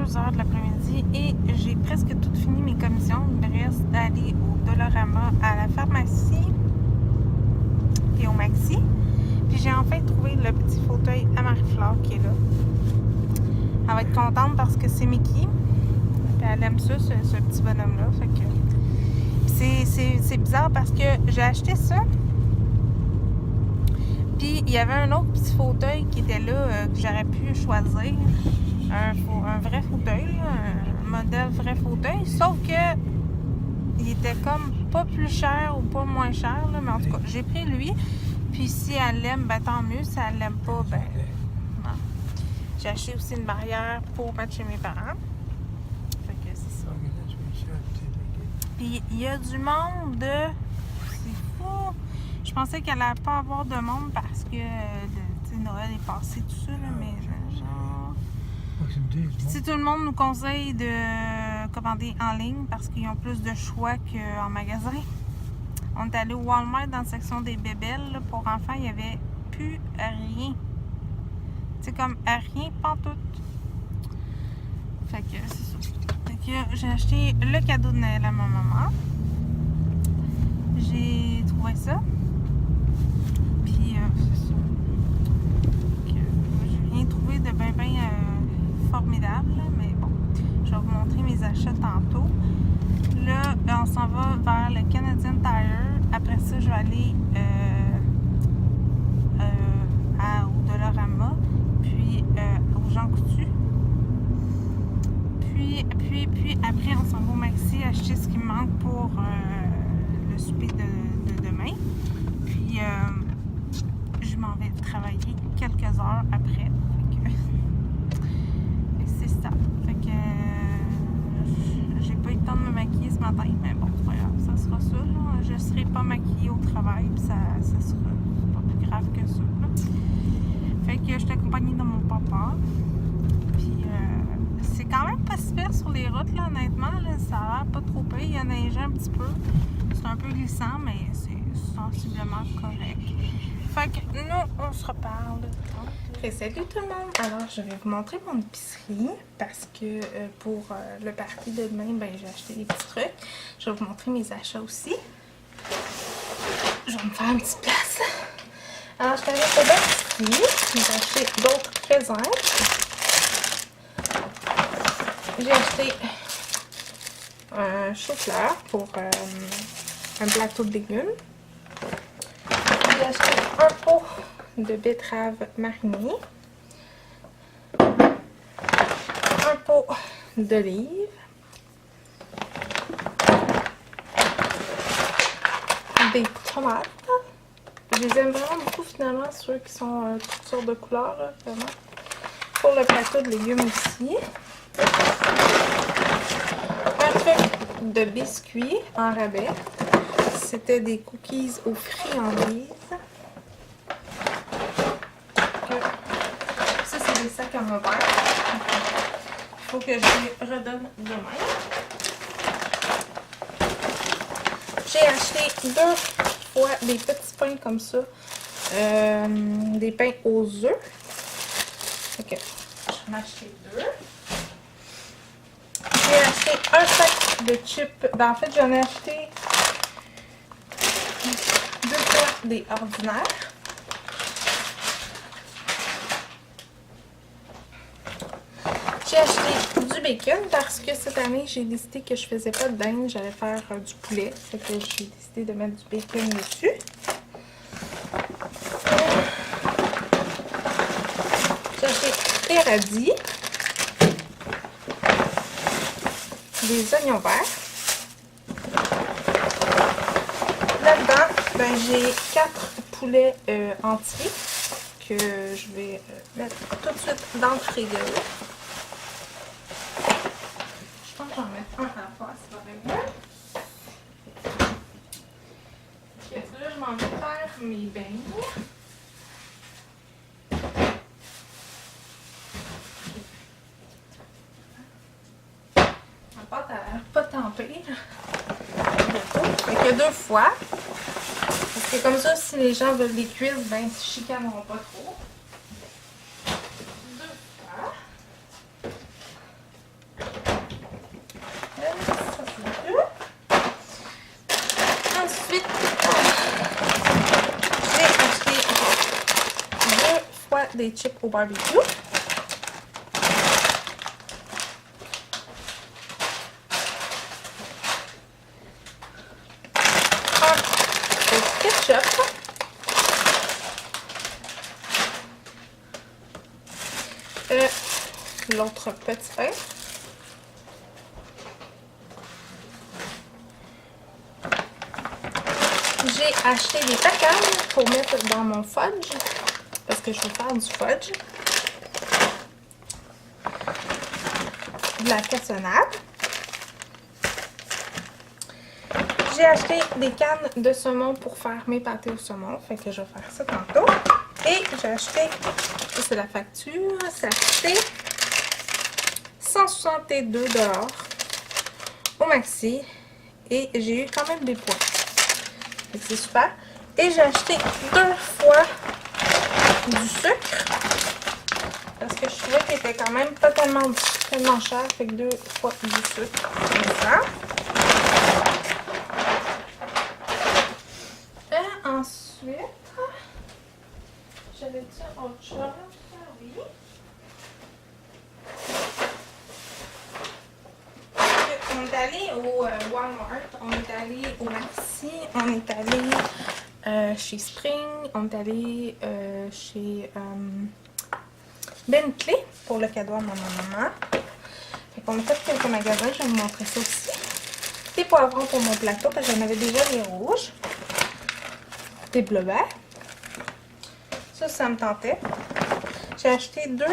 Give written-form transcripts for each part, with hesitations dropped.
2h de l'après-midi et j'ai presque tout fini mes commissions. Il me reste d'aller au Dollarama, à la pharmacie et au Maxi. Puis j'ai enfin trouvé le petit fauteuil à Marie-Flore qui est là. Elle va être contente parce que c'est Mickey. Puis elle aime ça, ce petit bonhomme-là. Fait que c'est bizarre parce que j'ai acheté ça. Puis il y avait un autre petit fauteuil qui était là que j'aurais pu choisir. Un vrai fauteuil, un modèle vrai fauteuil. Sauf que il était comme pas plus cher ou pas moins cher. Là, mais en tout cas, j'ai pris lui. Puis si elle l'aime, ben tant mieux. Si elle l'aime pas, ben non. J'ai acheté aussi une barrière pour mettre chez mes parents. Fait que c'est ça. Puis il y a du monde. C'est fou. Je pensais qu'elle allait pas avoir de monde parce que Noël est passé tout ça, là, mais genre. Si tout le monde nous conseille de commander en ligne parce qu'ils ont plus de choix qu'en magasin. On est allé au Walmart dans la section des bébelles là, pour enfants, il n'y avait plus rien. C'est comme rien, pantoute. Fait que c'est ça. Fait que j'ai acheté le cadeau de Noël à ma maman. J'ai trouvé ça. Puis c'est ça. J'ai rien trouvé de bien formidable, là, mais bon. Je vais vous montrer mes achats tantôt. Là, on s'en va vers le Canadian Tire. Après ça, je vais aller au Dollarama, puis au Jean Coutu. Puis après, on s'en va au Maxi acheter ce qui me manque pour le souper de demain. Puis, je m'en vais travailler quelques heures après. C'est ça. Fait que j'ai pas eu le temps de me maquiller ce matin, mais bon, c'est pas grave, ça sera ça. Là. Je serai pas maquillée au travail, puis ça sera pas plus grave que ça. Là. Fait que je suis accompagnée de mon papa. Puis c'est quand même pas super sur les routes, là, honnêtement. Là, ça a l'air pas trop pire. Il y a neigé un petit peu. C'est un peu glissant, mais c'est sensiblement correct. Fait que nous, on se reparle. Fait, salut tout le monde! Alors, je vais vous montrer mon épicerie parce que pour le party de demain, ben, j'ai acheté des petits trucs. Je vais vous montrer mes achats aussi. Je vais me faire une petite place. Alors, je suis allée au Maxi. J'ai acheté d'autres présents. J'ai acheté un chou-fleur pour un plateau de légumes. J'ai acheté un pot de betterave marinée, un pot d'olives, des tomates. Je les aime vraiment beaucoup finalement, ceux qui sont toutes sortes de couleurs, là, vraiment. Pour le plateau de légumes aussi. Un truc de biscuits en rabais. C'était des cookies aux friandises. Ça, c'est des sacs à mon père. Il faut que je les redonne demain. J'ai acheté 2 fois des petits pains comme ça. Des pains aux œufs. Ok, j'en ai acheté 2. J'ai acheté un sac de chips. Ben, en fait, j'en ai acheté 2 fois des ordinaires. J'ai acheté du bacon parce que cette année, j'ai décidé que je faisais pas de dinde, j'allais faire du poulet. Fait que j'ai décidé de mettre du bacon dessus. J'ai acheté des radis, des oignons verts. Là-dedans, ben, j'ai 4 poulets entiers que je vais mettre tout de suite dans le frigo. Je pense que j'en mets un à la fois, ça va bien mieux. Là, je m'en vais faire mes beignes. Ma pâte a l'air pas tant pire. Fait que 2 fois. Parce que comme ça, si les gens veulent les cuisses, ben, ils se chicaneront pas trop. 2 fois. des chips au barbecue. Un ketchup. L'autre petit pain. J'ai acheté des pacanes pour mettre dans mon fudge, parce que je veux faire du fudge. De la cassonade. J'ai acheté des cannes de saumon pour faire mes pâtés au saumon, fait que je vais faire ça tantôt. Et j'ai acheté, ça c'est la facture, c'est acheté 162 $ au maxi. Et j'ai eu quand même des points. C'est super. Et j'ai acheté 2 fois du sucre. Parce que je trouvais qu'il était quand même pas tellement cher. Fait que 2 fois du sucre. Comme ça. Et ensuite, j'avais-tu autre chose? Oui. On est allé au Walmart, on est allé au Maxi, on est allé chez Spring, on est allé chez Bentley pour le cadeau à ma maman. Fait qu'on a fait quelques magasins, je vais vous montrer ça aussi. Des poivrons pour mon plateau, parce que j'en avais déjà des rouges. Des bleuets. Ça me tentait. J'ai acheté deux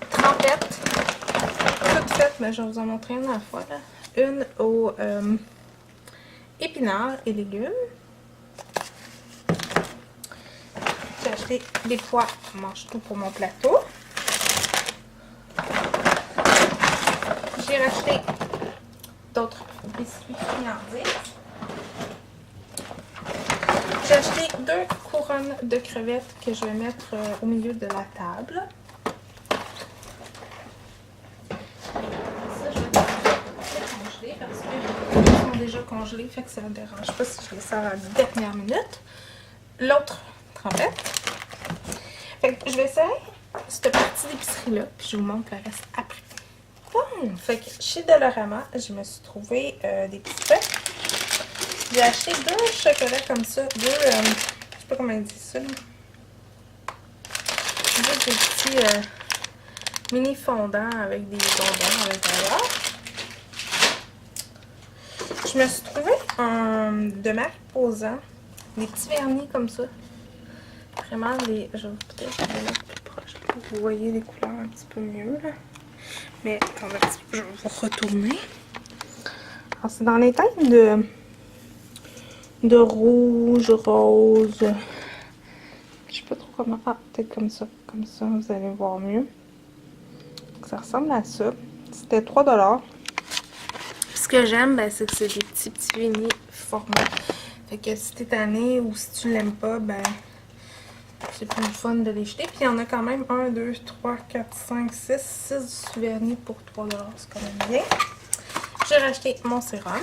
trempettes. Toutes faites, mais je vais vous en montrer une à la fois. Là. Une aux épinards et légumes. J'ai acheté des pois mange-tout pour mon plateau. J'ai racheté d'autres biscuits friandises. J'ai acheté 2 couronnes de crevettes que je vais mettre au milieu de la table. Ça, je vais les congeler parce qu'ils sont déjà congelés, fait que ça ne me dérange pas si je les sors à la dernière minute. L'autre trempette. Fait que je vais essayer cette partie d'épicerie-là, puis je vous montre le reste après. Bon, fait que chez Dollarama, je me suis trouvé des petits pains. J'ai acheté 2 chocolats comme ça, 2, je sais pas comment ils disent ça, là. Juste des petits mini fondants avec des bonbons à l'intérieur. Je me suis trouvé de Mariposa, des petits vernis comme ça. Vraiment, je vais peut-être les mettre plus proche pour que vous voyez les couleurs un petit peu mieux, là. Mais attendez un petit peu, je vais vous retourner. Alors, c'est dans les teintes de rouge, rose. Je sais pas trop comment. Ah, peut-être comme ça. Comme ça, vous allez voir mieux. Donc, ça ressemble à ça. C'était 3 $. Ce que j'aime, ben, c'est que c'est des petits vernis formés. Fait que si t'es tanné ou si tu l'aimes pas, ben, c'est plus le fun de les jeter. Puis il y en a quand même 1, 2, 3, 4, 5, 6 vernis pour 3 $. C'est quand même bien. J'ai racheté mon sérum.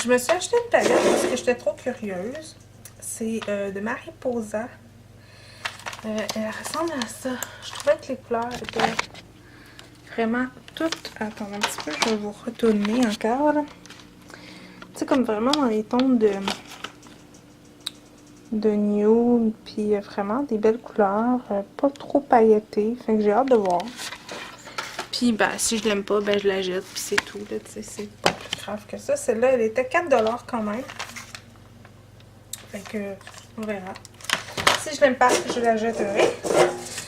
Je me suis acheté une palette parce que j'étais trop curieuse. C'est de Mariposa. Elle ressemble à ça. Je trouvais que les couleurs étaient vraiment toutes... Attends un petit peu, je vais vous retourner encore. Tu sais, comme vraiment dans les tons de nude. Puis vraiment des belles couleurs. Pas trop pailletées. Fait que j'ai hâte de voir. Puis ben, si je l'aime pas, ben je la jette. Puis c'est tout. Tu sais, c'est pas plus grave que ça. Celle-là, elle était 4 $ quand même. Fait que, on verra. Si je l'aime pas, je la jetterai.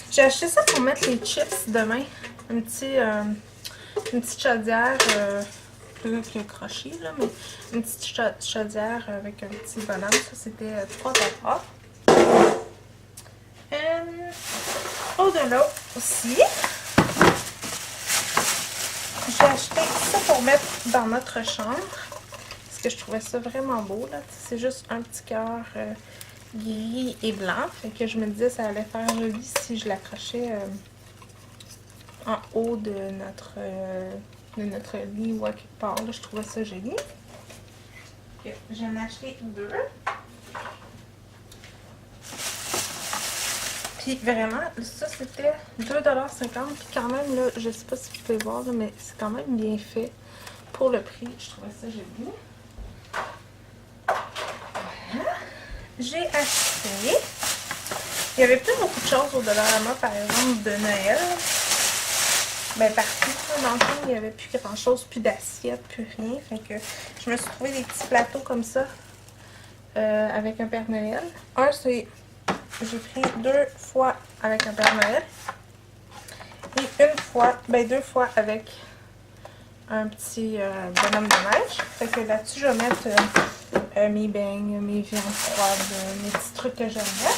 J'ai acheté ça pour mettre les chips demain. Une petite chaudière, plus avec le crochet, là, mais une petite chaudière avec un petit bonhomme. Ça, c'était 3 $. Au-delà aussi, j'ai acheté ça pour mettre dans notre chambre. Parce que je trouvais ça vraiment beau, là. C'est juste un petit cœur gris et blanc. Fait que je me disais que ça allait faire joli si je l'accrochais en haut de notre lit ou à quelque part. Là, je trouvais ça joli. J'en ai acheté 2. Puis vraiment, ça c'était 2,50 $. Puis quand même, là, je sais pas si vous pouvez voir, là, mais c'est quand même bien fait pour le prix. Je trouvais ça joli. Voilà. J'ai acheté. Il y avait plus beaucoup de choses au Dollarama, par exemple, de Noël. Ben partout, dans le fond, il n'y avait plus grand chose, plus d'assiettes, plus rien. Fait que je me suis trouvé des petits plateaux comme ça avec un Père Noël. Un, c'est. J'ai pris 2 fois avec un Père Noël. Et une fois, ben 2 fois avec un petit bonhomme de neige. Fait que là-dessus, je vais mettre mes beignes, mes viandes froides, mes petits trucs que j'aime bien.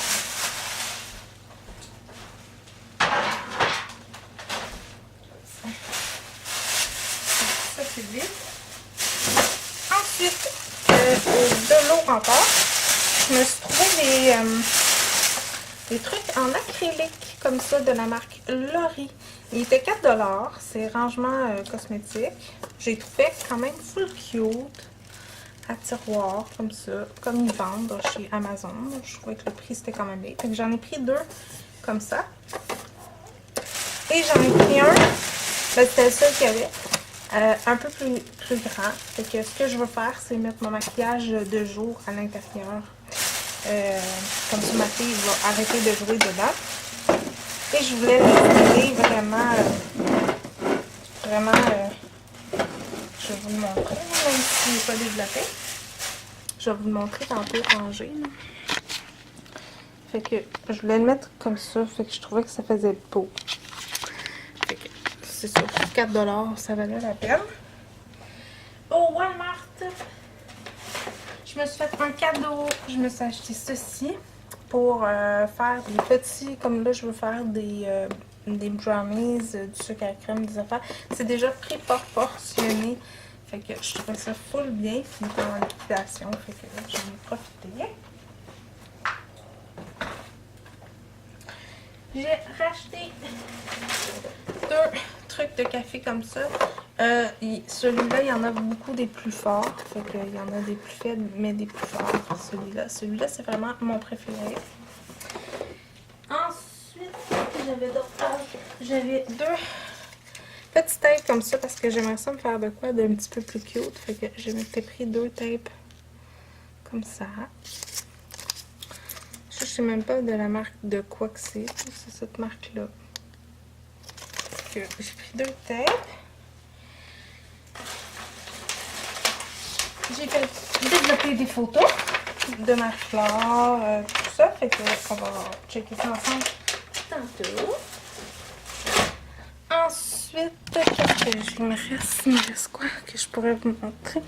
Ça, c'est lui. Ensuite, de l'eau encore. Je me suis trouvé des trucs en acrylique comme ça de la marque Lori. Il était 4 $. C'est rangement cosmétique. J'ai trouvé quand même full cute. À tiroir, comme ça. Comme ils vendent chez Amazon. Je trouvais que le prix c'était quand même bien. Fait que j'en ai pris 2 comme ça. Et j'en ai pris un. Ben, c'était le seul qu'il y avait. Un peu plus grand. Fait que ce que je veux faire, c'est mettre mon maquillage de jour à l'intérieur. Comme ça, ma fille va arrêter de jouer dedans. Et je voulais l'essayer vraiment, je vais vous le montrer, même s'il n'est pas développé. Je vais vous le montrer tantôt rangé. Fait que je voulais le mettre comme ça, fait que je trouvais que ça faisait beau. Fait que c'est ça, 4 $, ça valait la peine. Au Walmart, je me suis fait un cadeau. Je me suis acheté ceci pour faire des petits, comme là je veux faire des brownies, du sucre à crème, des affaires. C'est déjà préportionné. Fait que je trouvais ça full bien. Puis il était en liquidation. Fait que j'en ai profité. J'ai racheté 2 trucs de café comme ça. Celui-là, il y en a beaucoup des plus forts. Fait que il y en a des plus faibles, mais des plus forts. Celui-là, c'est vraiment mon préféré. Ensuite, j'avais 2 petites tapes comme ça parce que j'aimerais ça me faire de quoi d'un petit peu plus cute. Fait que j'ai pris 2 tapes comme ça. Je sais même pas de la marque de quoi que c'est. C'est cette marque-là. J'ai pris 2 tapes. J'ai fait développer des photos de ma fleur, tout ça. Fait que on va checker ça ensemble tantôt. Ensuite, qu'est-ce que il me reste? Il me reste quoi que je pourrais vous montrer?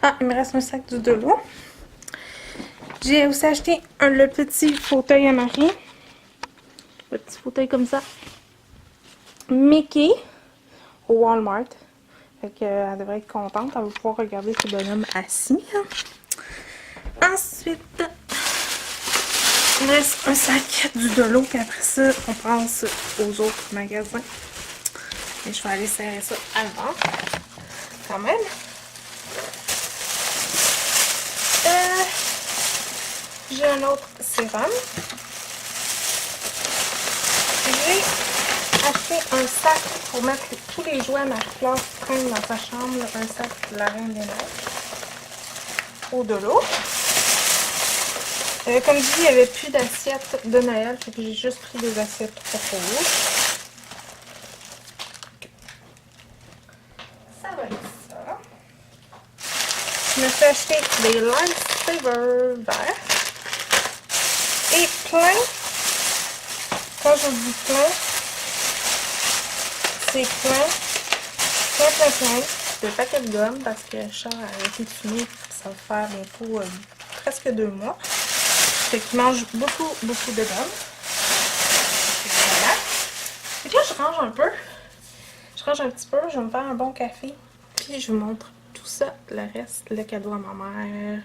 Ah, il me reste un sac de l'eau. J'ai aussi acheté le petit fauteuil à Marie. Le petit fauteuil comme ça. Mickey au Walmart. Fait qu'elle devrait être contente. Elle va pouvoir regarder ce bonhomme assis. Ensuite, il me reste un sac du Dolo. Puis après ça, on passe aux autres magasins. Et je vais aller serrer ça avant. Quand même. J'ai un autre sérum. J'ai acheté un sac pour mettre tous les jouets à Marie-Claire qui traînent dans sa chambre. Un sac de la Reine des Neiges. Au Dolo. Comme je dis, il n'y avait plus d'assiettes de Noël. Fait que j'ai juste pris des assiettes rouges. Ça va être ça. Je me suis acheté des Lifesaver verts. Et plein, quand je dis plein, c'est plein de paquets de gomme parce que Charles a arrêté de fumer, ça va faire bientôt presque 2 mois. Fait qu'il mange beaucoup de gomme. Voilà. Et là, je range un peu. Je range un petit peu, je vais me faire un bon café. Puis je vous montre tout ça, le reste, le cadeau à ma mère.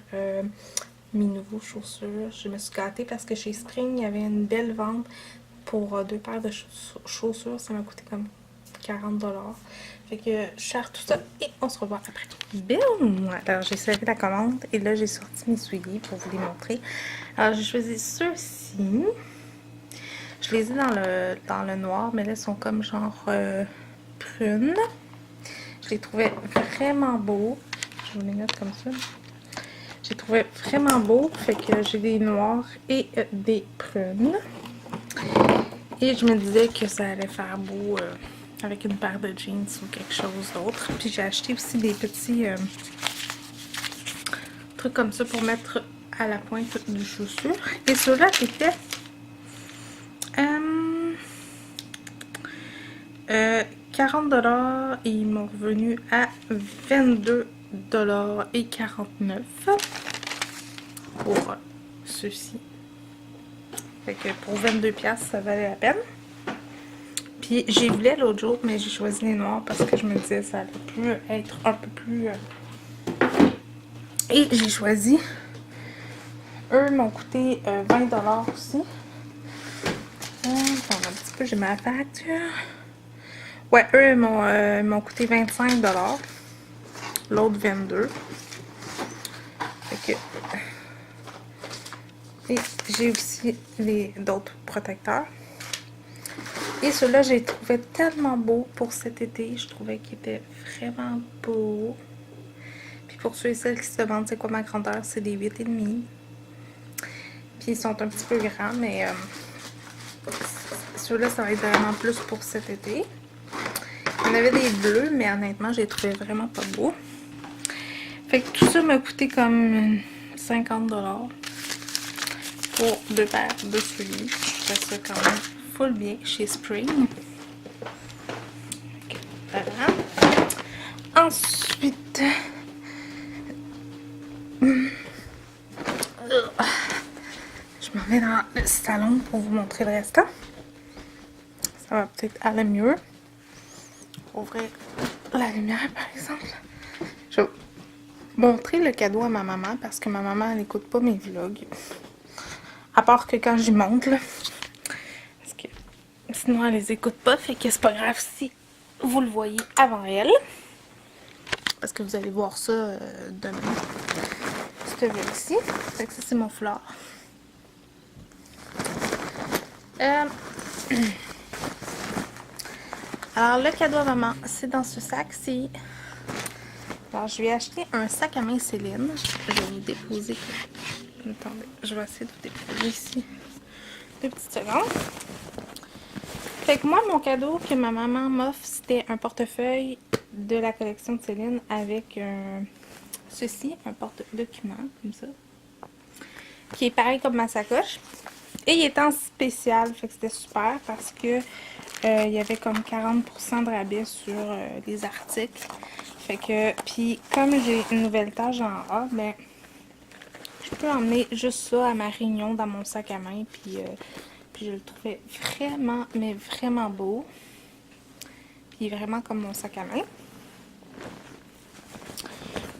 Mes nouveaux chaussures. Je me suis gâtée parce que chez Spring, il y avait une belle vente pour 2 paires de chaussures. Ça m'a coûté comme 40 $. Fait que je cherche tout ça et on se revoit après. Boum! Alors, j'ai servi la commande et là, j'ai sorti mes souliers pour vous les montrer. Alors, j'ai choisi ceux-ci. Je les ai dans le noir, mais là, ils sont comme genre prunes. Je les trouvais vraiment beaux. Je vais vous les mettre comme ça. Je les trouvais vraiment beaux, fait que j'ai des noirs et des prunes. Et je me disais que ça allait faire beau avec une paire de jeans ou quelque chose d'autre. Puis j'ai acheté aussi des petits trucs comme ça pour mettre à la pointe du chaussure. Et ceux-là étaient 40$ et ils m'ont revenu à 22,49$ pour ceux-ci. Fait que pour 22$, ça valait la peine. Puis j'ai voulu l'autre jour, mais j'ai choisi les noirs parce que je me disais que ça allait plus être un peu plus... Et j'ai choisi. Eux m'ont coûté 20$ aussi. Attends un petit peu, j'ai ma facture. Ouais, eux m'ont coûté 25$. L'autre 22$. Fait que... Et j'ai aussi d'autres protecteurs. Et ceux-là, j'ai trouvé tellement beau pour cet été. Je trouvais qu'ils étaient vraiment beaux. Puis pour ceux et celles qui se demandent c'est quoi ma grandeur, c'est des 8,5. Puis ils sont un petit peu grands, mais ceux-là, ça va être vraiment plus pour cet été. Il y en avait des bleus, mais honnêtement, je les trouvais vraiment pas beaux. Fait que tout ça m'a coûté comme 50$ pour 2 paires de souliers. Je fais ça quand même full bien chez Spring. Okay, voilà. Ensuite, je m'en vais dans le salon pour vous montrer le restant. Ça va peut-être aller mieux. Ouvrir la lumière par exemple. Je vais vous montrer le cadeau à ma maman parce que ma maman elle n'écoute pas mes vlogs. À part que quand j'y monte là. Parce que sinon elle les écoute pas. Fait que c'est pas grave si vous le voyez avant elle. Parce que vous allez voir ça demain. Cette vue-ci. Fait que ça c'est mon foulard. Alors le cadeau à maman, c'est dans ce sac-ci. Alors je lui ai acheté un sac à main Céline. Je vais vous déposer. Attendez, je vais essayer de vous déposer ici. 2 petites secondes. Fait que moi, mon cadeau que ma maman m'offre, c'était un portefeuille de la collection de Céline avec ceci, un porte-document, comme ça. Qui est pareil comme ma sacoche. Et il est en spécial, fait que c'était super parce que il y avait comme 40% de rabais sur les articles. Fait que, puis comme j'ai une nouvelle tâche en A, ben je peux emmener juste ça à ma réunion dans mon sac à main. Puis je le trouvais vraiment, mais vraiment beau. Puis vraiment comme mon sac à main.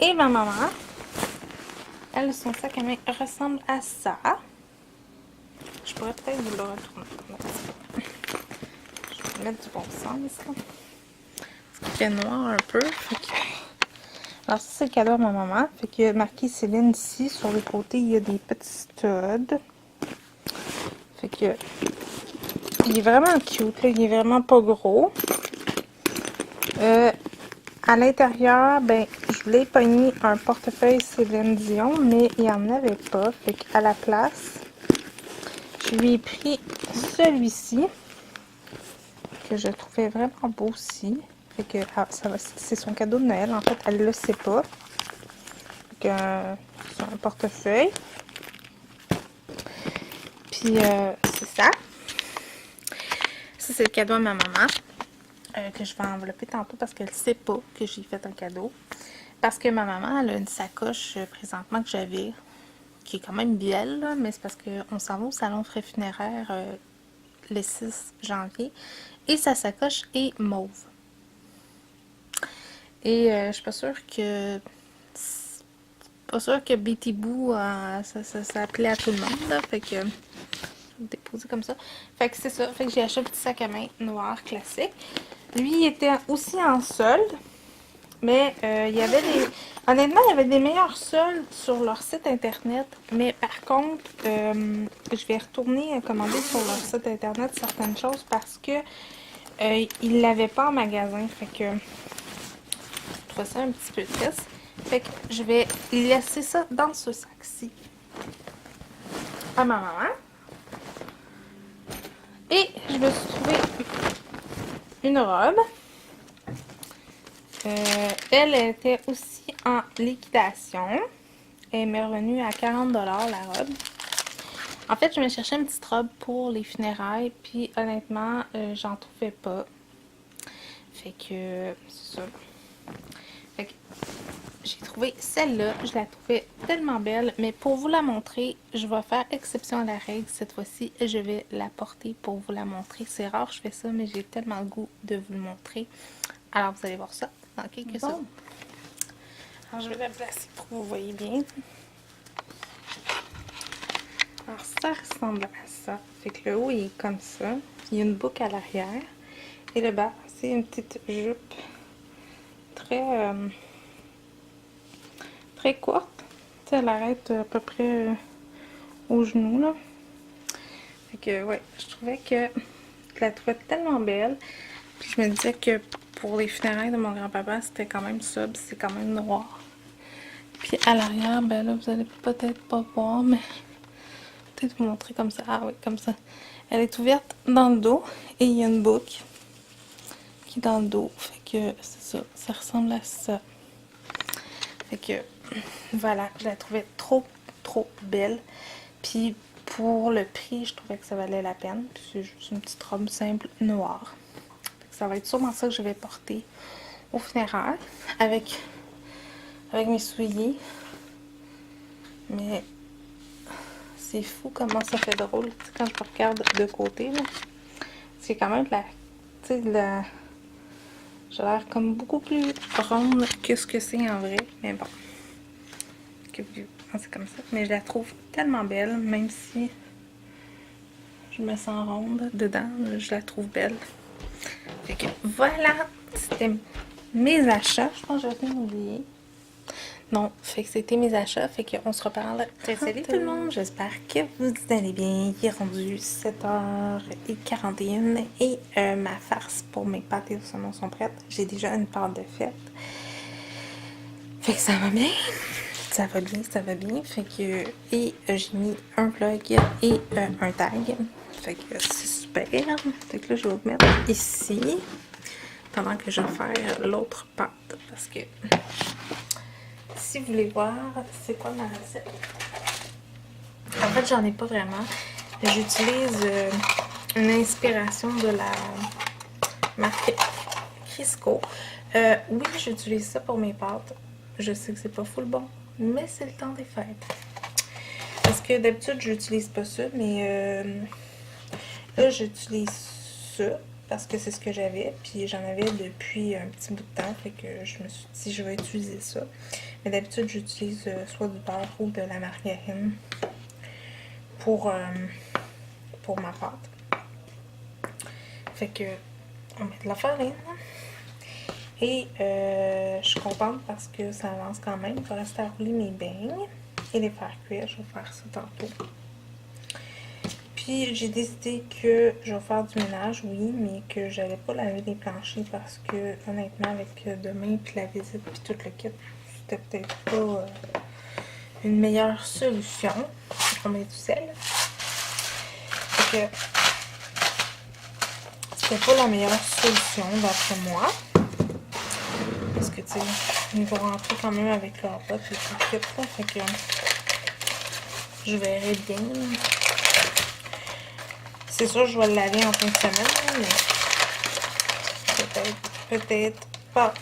Et ma maman, elle, son sac à main ressemble à ça. Je pourrais peut-être vous le retourner. Je vais mettre du bon sens, là. Parce qu'il fait noir un peu. Fait que... Alors ça, c'est le cadeau à ma maman. Fait qu'il y a marqué Céline ici. Sur le côté, il y a des petits studs. Fait que... Il est vraiment cute, là. Il est vraiment pas gros. À l'intérieur, ben, je voulais pogner un portefeuille Céline Dion, mais il n'y en avait pas. Fait qu'à la place, je lui ai pris celui-ci, que je trouvais vraiment beau aussi. Fait que c'est son cadeau de Noël. En fait, elle le sait pas. Fait que c'est un portefeuille. Puis c'est ça. Ça, c'est le cadeau à ma maman. Que je vais envelopper tantôt parce qu'elle ne sait pas que j'ai fait un cadeau. Parce que ma maman, elle a une sacoche présentement que j'avais, qui est quand même belle, là, mais c'est parce qu'on s'en va au salon frais funéraire le 6 janvier. Et sa sacoche est mauve. Et je suis pas sûre que... Betty Boo, ça appelait à tout le monde, là. Fait que... Je vais le déposer comme ça. Fait que c'est ça. Fait que j'ai acheté un petit sac à main noir classique. Lui, il était aussi en solde, Mais il y avait des... Honnêtement, il y avait des meilleurs soldes sur leur site internet. Mais par contre, je vais retourner commander sur leur site internet certaines choses parce que ils l'avaient pas en magasin. Fait que je trouve ça un petit peu triste. Fait que je vais laisser ça dans ce sac-ci à ma maman. Et je me suis trouvé une robe. Elle était aussi en liquidation. Elle m'est revenue à 40$ la robe. En fait, je me cherchais une petite robe pour les funérailles. Puis honnêtement, j'en trouvais pas. Fait que c'est ça. Fait que j'ai trouvé celle-là. Je la trouvais tellement belle. Mais pour vous la montrer, je vais faire exception à la règle. Cette fois-ci, je vais la porter pour vous la montrer. C'est rare que je fais ça, mais j'ai tellement le goût de vous le montrer. Alors, vous allez voir ça dans quelques secondes. Alors, je vais la placer pour que vous voyez bien. Alors, ça ressemble à ça. Fait que le haut, il est comme ça. Il y a une boucle à l'arrière. Et le bas, c'est une petite jupe très, très courte. Tu sais, elle arrête à peu près au genou, là. Fait que, ouais, je trouvais que je la trouvais tellement belle. Puis je me disais que pour les funérailles de mon grand-papa, c'était quand même ça, puis c'est quand même noir. Puis à l'arrière, ben là, vous allez peut-être pas voir, mais peut-être vous montrer comme ça. Ah oui, comme ça. Elle est ouverte dans le dos et il y a une boucle qui est dans le dos. Fait que c'est ça, ça ressemble à ça. Fait que voilà, je la trouvais trop belle. Puis pour le prix, je trouvais que ça valait la peine. Puis c'est juste une petite robe simple noire. Ça va être sûrement ça que je vais porter au funérailles avec mes souliers. Mais c'est fou comment ça fait drôle quand je me regarde de côté. C'est quand même de la... Tu sais, j'ai l'air comme beaucoup plus ronde que ce que c'est en vrai. Mais bon. C'est comme ça. Mais je la trouve tellement belle, même si je me sens ronde dedans. Je la trouve belle. Fait que voilà, c'était mes achats. Je pense que j'ai rien oublié. Non, fait que c'était mes achats. Fait qu'on se reparle. Salut tout le monde, j'espère que vous allez bien. Il est rendu 7h41 et ma farce pour mes pâtes et saumon sont prêtes. J'ai déjà une pâte de fête. Fait que ça va bien. Ça va bien, ça va bien. Fait que, et j'ai mis un vlog et un tag. Fait que c'est super. Fait que là, je vais vous mettre ici. Pendant que je vais faire l'autre pâte. Parce que si vous voulez voir, c'est quoi ma recette? En fait, j'en ai pas vraiment. J'utilise une inspiration de la marque Crisco. Oui, j'utilise ça pour mes pâtes. Je sais que c'est pas full bon, mais c'est le temps des fêtes. Parce que d'habitude, j'utilise pas ça, mais là, j'utilise ça. Parce que c'est ce que j'avais, puis j'en avais depuis un petit bout de temps, fait que je me suis dit je vais utiliser ça. Mais d'habitude j'utilise soit du beurre ou de la margarine pour ma pâte. Fait que on met de la farine. Et je suis contente parce que ça avance quand même. Il va rester à rouler mes beignes et les faire cuire. Je vais faire ça tantôt. Puis j'ai décidé que je vais faire du ménage, oui, mais que j'allais pas laver les planchers parce que honnêtement avec demain puis la visite puis tout le kit, c'était peut-être pas une meilleure solution. On met du sel. Fait que c'était pas la meilleure solution d'après moi. Parce que tu sais, ils vont rentrer quand même avec leur botte et tout le kit là. Fait que je verrai bien. C'est sûr, je vais le laver en fin de semaine, mais peut-être pas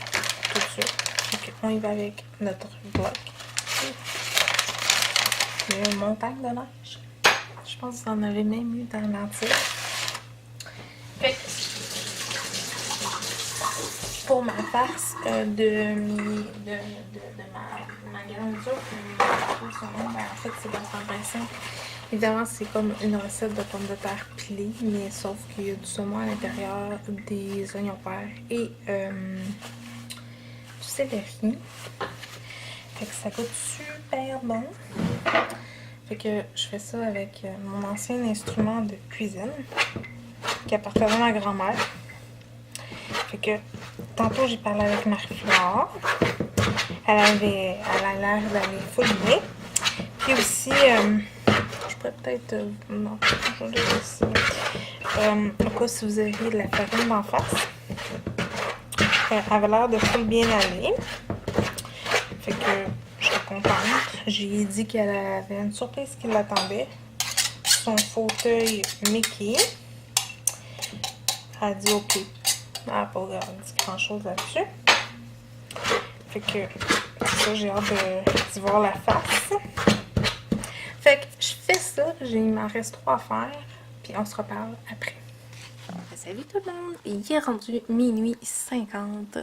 tout de suite. Ok, on y va avec notre bloc. Il y a une montagne de neige. Je pense que vous en avez même eu dans l'entier. Pour ma farce de ma garniture, en fait, c'est dans un bassin. Évidemment, c'est comme une recette de pommes de terre pilées, mais sauf qu'il y a du saumon à l'intérieur, des oignons verts et du céleri. Fait que ça goûte super bon. Fait que je fais ça avec mon ancien instrument de cuisine qui appartenait à ma grand-mère. Fait que tantôt j'ai parlé avec Marie-Flore. Elle a l'air d'aller full bien. Puis aussi, je pourrais peut-être... non, je vais le laisser. Au cas si vous avez de la farine d'en face. Elle avait l'air de full bien aller. Fait que je suis contente. J'ai dit qu'elle avait une surprise qui l'attendait. Son fauteuil Mickey. Elle a dit OK. Elle n'a pas dit grand chose là-dessus. Fait que ça, j'ai hâte d'y voir la face. Fait que je fais ça. Il m'en reste 3 à faire. Puis on se reparle après. Salut tout le monde. Il est rendu minuit 50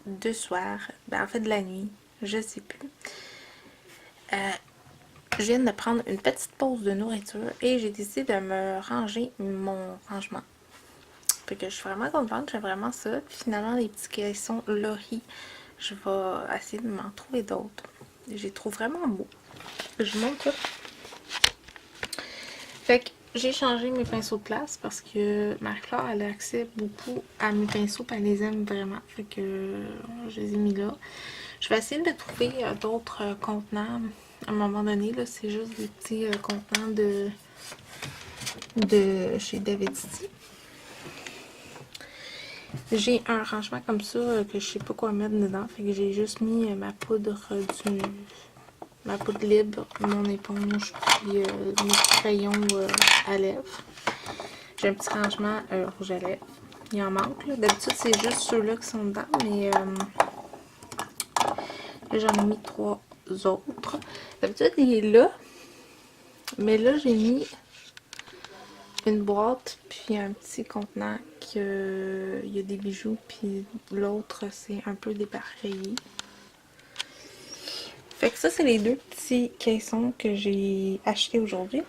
de soir. Ben en fait de la nuit. Je sais plus. Je viens de prendre une petite pause de nourriture et j'ai décidé de me ranger mon rangement. Fait que je suis vraiment contente, j'aime vraiment ça. Puis finalement, les petits caissons Laurie, je vais essayer de m'en trouver d'autres. Je les trouve vraiment beaux. Je vous montre ça. Fait que j'ai changé mes pinceaux de place parce que Marie-Flore, elle a accès beaucoup à mes pinceaux et elle les aime vraiment. Fait que je les ai mis là. Je vais essayer de trouver d'autres contenants. À un moment donné, là, c'est juste des petits contenants de chez David City. J'ai un rangement comme ça que je sais pas quoi mettre dedans. Fait que j'ai juste mis ma poudre libre, mon éponge, puis mes crayons à lèvres. J'ai un petit rangement rouge à lèvres. Il en manque. D'habitude, c'est juste ceux-là qui sont dedans, mais j'en ai mis 3 autres. D'habitude, il est là. Mais là, j'ai mis une boîte, puis un petit contenant il y a des bijoux, puis l'autre, c'est un peu dépareillé. Fait que ça, c'est les 2 petits caissons que j'ai achetés aujourd'hui.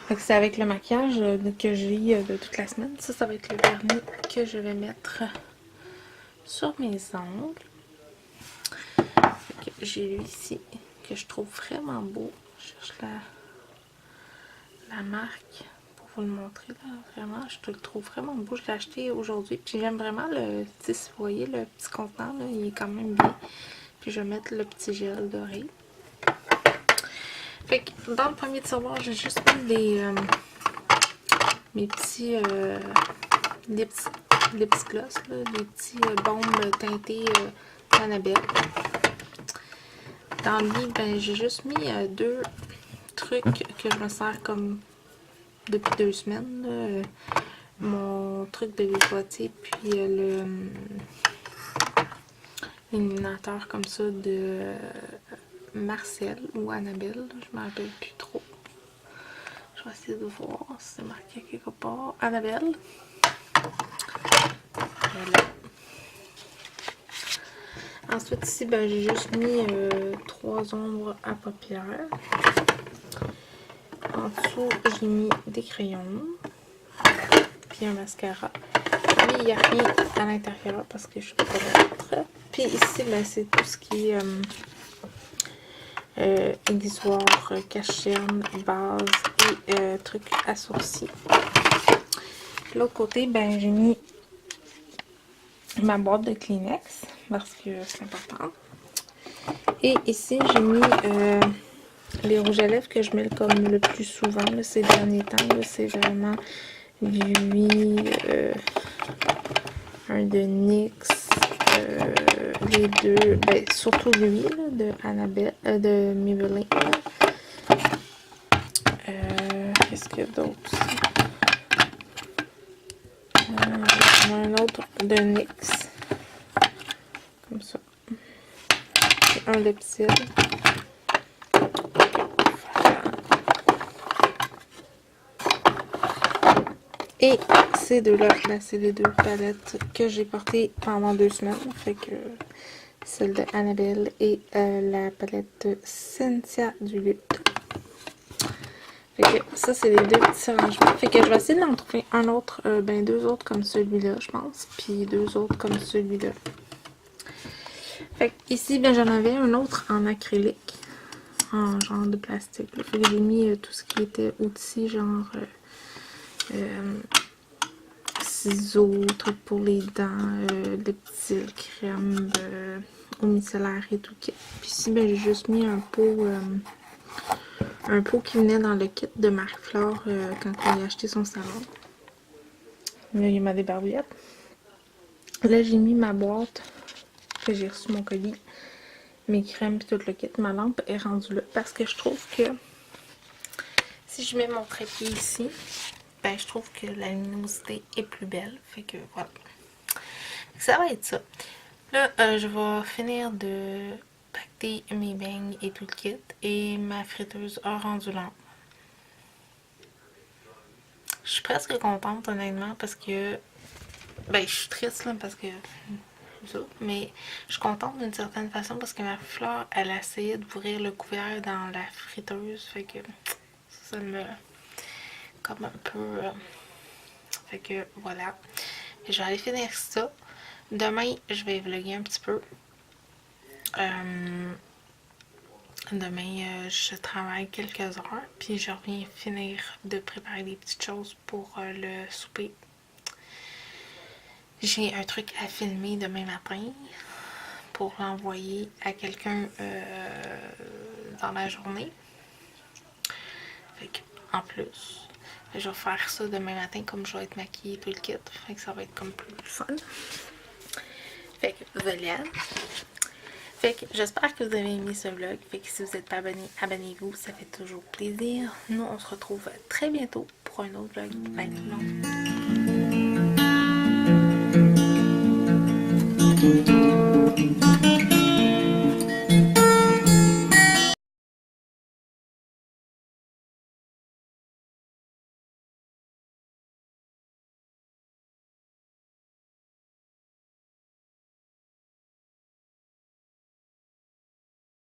Fait que c'est avec le maquillage que j'ai de toute la semaine. Ça va être le vernis que je vais mettre sur mes ongles. J'ai lui ici que je trouve vraiment beau. Je cherche la marque pour vous le montrer là. Vraiment, je le trouve vraiment beau. Je l'ai acheté aujourd'hui. Puis j'aime vraiment le petit, vous voyez, le petit contenant là, il est quand même bien. Puis je vais mettre le petit gel doré. Fait que dans le premier tiroir, j'ai juste mis mes petits lips gloss, là, les petits baumes teintés Annabelle. Dans le lit, ben, j'ai juste mis 2 trucs que je me sers comme depuis 2 semaines. Là. Mon truc de Vivoitier, puis l'illuminateur comme ça de Marcel ou Annabelle. Je me rappelle plus trop. Je vais essayer de voir si c'est marqué quelque part. Annabelle. Voilà. Ensuite, ici, ben, j'ai juste mis 3 ombres à paupières. En dessous, j'ai mis des crayons. Puis un mascara. Puis, il n'y a rien à l'intérieur parce que je ne peux pas mettre. Puis ici, ben, c'est tout ce qui est aiguisoir, cache-cerne, base et trucs à sourcils. L'autre côté, ben, j'ai mis ma boîte de Kleenex parce que c'est important. Et ici, j'ai mis les rouges à lèvres que je mets comme le plus souvent là, ces derniers temps. C'est vraiment lui, un de NYX, les 2, ben, surtout lui là, de Annabelle, de Maybelline. Qu'est-ce qu'il y a d'autre aussi? Un autre de NYX. Comme ça. Et un Lipsil. Et ces 2-là, ben, c'est les 2 palettes que j'ai portées pendant 2 semaines. Fait que celle de Annabelle et la palette Cynthia du Lutte. Fait que ça, c'est les deux petits rangements. Fait que je vais essayer d'en trouver un autre, deux autres comme celui-là, je pense. Puis deux autres comme celui-là. Fait que ici, ben, j'en avais un autre en acrylique. En genre de plastique. Là. Fait que j'ai mis tout ce qui était outils, genre ciseaux, trucs pour les dents, des petits crèmes au micellaire et tout. Puis ici, ben, j'ai juste mis un pot qui venait dans le kit de Marie-Flore quand on a acheté son salon. Là, il y a ma débarbouillette. Là, j'ai mis ma boîte que j'ai reçu mon colis. Mes crèmes puis tout le kit. Ma lampe est rendue là parce que je trouve que si je mets mon trépied ici, ben je trouve que la luminosité est plus belle. Fait que voilà. Ça va être ça. Là, je vais finir de pacter mes beignes et tout le kit. Et ma friteuse a rendu lampe. Je suis presque contente honnêtement parce que ben je suis triste là parce que ça, mais je suis contente d'une certaine façon parce que Marie-Flore elle a essayé d'ouvrir le couvert dans la friteuse, fait que ça me comme un peu fait que voilà, et je vais aller finir ça. Demain je vais vlogger un petit peu. Demain je travaille quelques heures puis je reviens finir de préparer des petites choses pour le souper. J'ai un truc à filmer demain matin pour l'envoyer à quelqu'un dans la journée. Fait que, en plus, je vais faire ça demain matin comme je vais être maquillée tout le kit. Fait que ça va être comme plus fun. Fait que voilà. Fait que j'espère que vous avez aimé ce vlog. Fait que si vous n'êtes pas abonné, abonnez-vous. Ça fait toujours plaisir. Nous, on se retrouve très bientôt pour un autre vlog. Bye tout le monde.